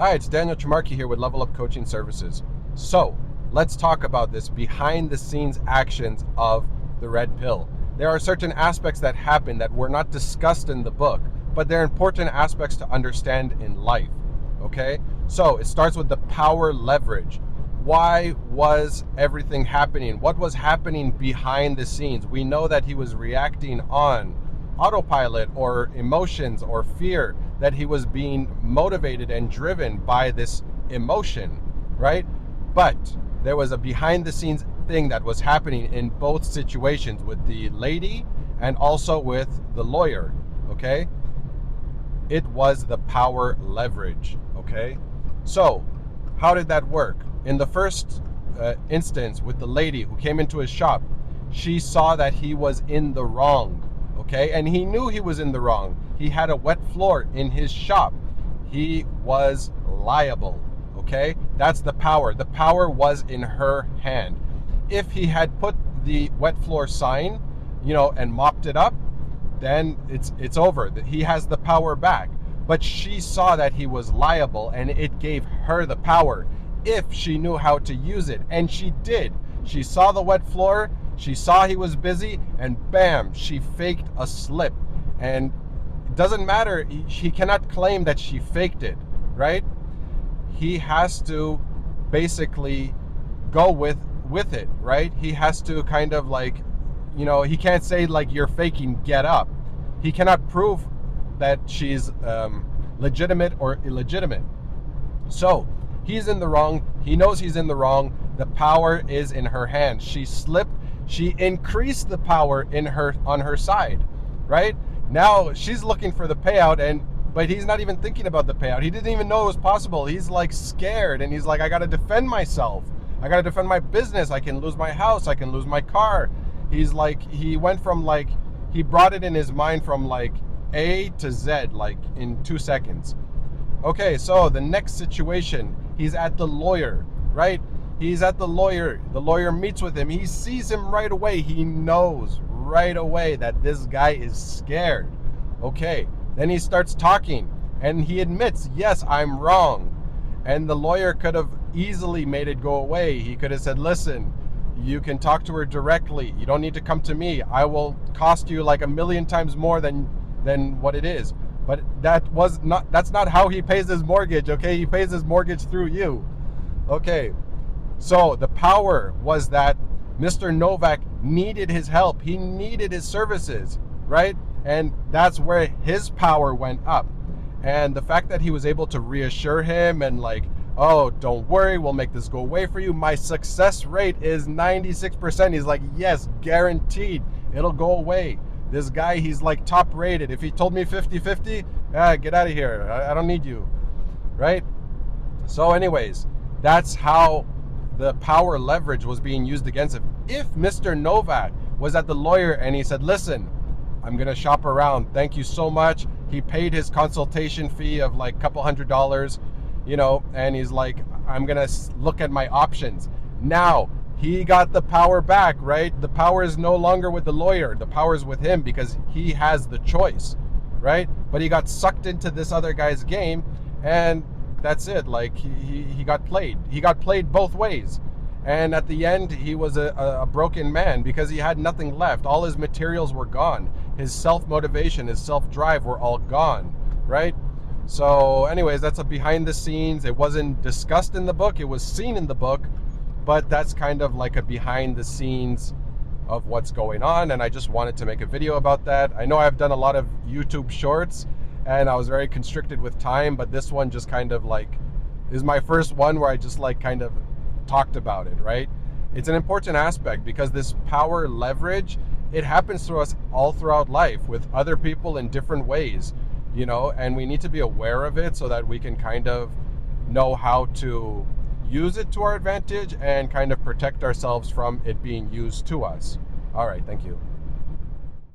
Hi, it's Daniel Trimarchi here with Level Up Coaching Services. So, let's talk about this behind the scenes actions of the red pill. There are certain aspects that happen that were not discussed in the book, but they're important aspects to understand in life. Okay? So, it starts with the power leverage. Why was everything happening? What was happening behind the scenes? We know that he was reacting on autopilot or emotions or fear, that he was being motivated and driven by this emotion, right? But there was a behind the scenes thing that was happening in both situations with the lady and also with the lawyer, okay? It was the power leverage, okay? So, how did that work? In the first instance with the lady who came into his shop, she saw that he was in the wrong, okay? And he knew he was in the wrong. He had a wet floor in his shop. He was liable, okay? That's the power. The power was in her hand. If he had put the wet floor sign, and mopped it up, then it's over. He has the power back. But she saw that he was liable, and it gave her the power if she knew how to use it. And she did. She saw the wet floor, she saw he was busy, and bam, she faked a slip. And it doesn't matter, he cannot claim that she faked it, right? He has to basically go with it, right? He has to kind of he can't say you're faking, get up. He cannot prove that she's legitimate or illegitimate. So he's in the wrong. He knows he's in the wrong. The power is in her hand. She slipped. She increased the power on her side, right? Now she's looking for the payout, but he's not even thinking about the payout. He didn't even know it was possible. He's scared, and he's like, I got to defend myself. I got to defend my business. I can lose my house. I can lose my car. He went from he brought it in his mind from A to Z in 2 seconds. Okay, so the next situation, he's at the lawyer, right? He's at the lawyer. The lawyer meets with him. He sees him right away. He knows right away that this guy is scared. Okay, then he starts talking and he admits, yes, I'm wrong. And the lawyer could have easily made it go away. He could have said, listen, you can talk to her directly. You don't need to come to me. I will cost you a million times more than what it is. But that's not how he pays his mortgage, okay? He pays his mortgage through you. Okay, so the power was that Mr. Novak needed his help. He needed his services, right? And that's where his power went up. And the fact that he was able to reassure him and oh, don't worry, we'll make this go away for you. My success rate is 96%. He's like, yes, guaranteed, it'll go away. This guy, he's top rated. If he told me 50-50, get out of here. I don't need you, right? So anyways, that's how the power leverage was being used against him. If Mr. Novak was at the lawyer and he said, listen, I'm going to shop around. Thank you so much. He paid his consultation fee of couple $100, and he's like, I'm going to look at my options. Now, he got the power back, right? The power is no longer with the lawyer. The power is with him because he has the choice, right? But he got sucked into this other guy's game, and that's it. He got played. He got played both ways. And at the end, he was a broken man because he had nothing left. All his materials were gone. His self-motivation, his self-drive were all gone, right? So anyways, that's a behind the scenes. It wasn't discussed in the book. It was seen in the book. But that's kind of a behind the scenes of what's going on. And I just wanted to make a video about that. I know I've done a lot of YouTube shorts and I was very constricted with time, but this one just kind of is my first one where I just kind of talked about it, right? It's an important aspect because this power leverage, it happens to us all throughout life with other people in different ways, and we need to be aware of it so that we can kind of know how to use it to our advantage and kind of protect ourselves from it being used to us. All right, thank you.